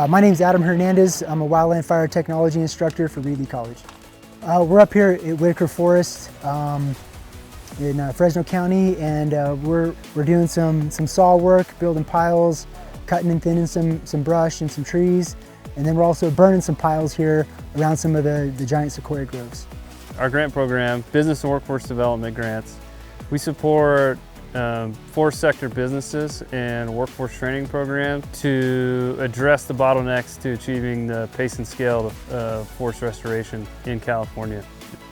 My name is Adam Hernandez. I'm a wildland fire technology instructor for Reedley College. We're up here at Whitaker Forest in Fresno County, and we're doing some saw work, building piles, cutting and thinning some brush and some trees, and then we're also burning some piles here around some of the giant sequoia groves. Our grant program, Business and Workforce Development Grants, we support forest sector businesses and workforce training program to address the bottlenecks to achieving the pace and scale of forest restoration in California.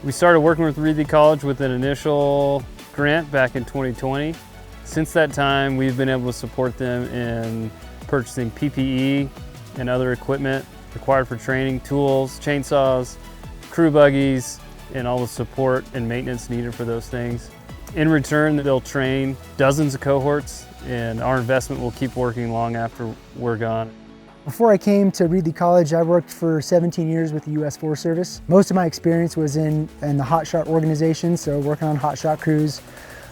We started working with Reedley College with an initial grant back in 2020. Since that time, we've been able to support them in purchasing PPE and other equipment required for training, tools, chainsaws, crew buggies, and all the support and maintenance needed for those things. In return, they'll train dozens of cohorts, and our investment will keep working long after we're gone. Before I came to Reedley College, I worked for 17 years with the U.S. Forest Service. Most of my experience was in the hot shot organization, so working on hot shot crews.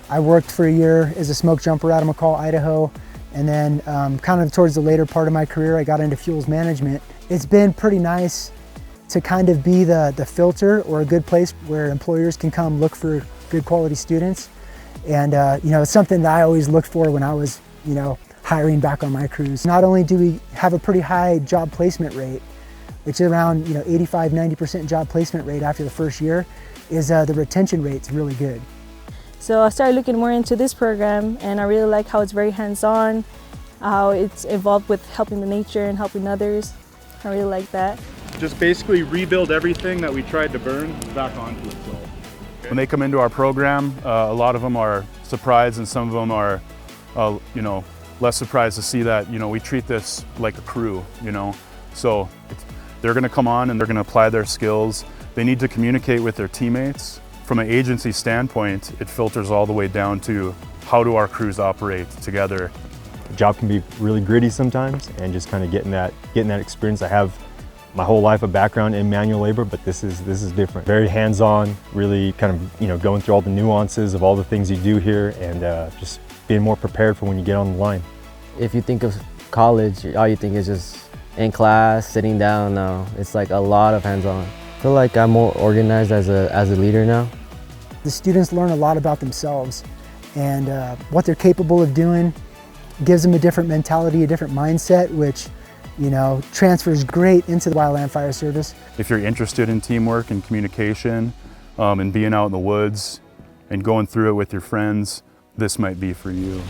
I worked for a year as a smoke jumper out of McCall, Idaho, and then kind of towards the later part of my career, I got into fuels management. It's been pretty nice to kind of be the filter or a good place where employers can come look for good quality students. And it's something that I always looked for when I was, hiring back on my crews. Not only do we have a pretty high job placement rate, which is around 85–90% job placement rate after the first year, is the retention rate's really good. So I started looking more into this program, and I really like how it's very hands-on, how it's involved with helping the nature and helping others. I really like that. Just basically rebuild everything that we tried to burn back onto it. So. When they come into our program, a lot of them are surprised, and some of them are, less surprised to see that, we treat this like a crew, So they're gonna come on and they're gonna apply their skills. They need to communicate with their teammates. From an agency standpoint, it filters all the way down to how do our crews operate together. The job can be really gritty sometimes, and just kind of getting that experience. I have my whole life a background in manual labor, but this is different. Very hands-on, really kind of going through all the nuances of all the things you do here, and just being more prepared for when you get on the line. If you think of college, all you think is just in class, sitting down. No, it's like a lot of hands-on. I feel like I'm more organized as a leader now. The students learn a lot about themselves and what they're capable of doing. Gives them a different mentality, a different mindset, which transfers great into the Wildland Fire Service. If you're interested in teamwork and communication and being out in the woods and going through it with your friends, this might be for you.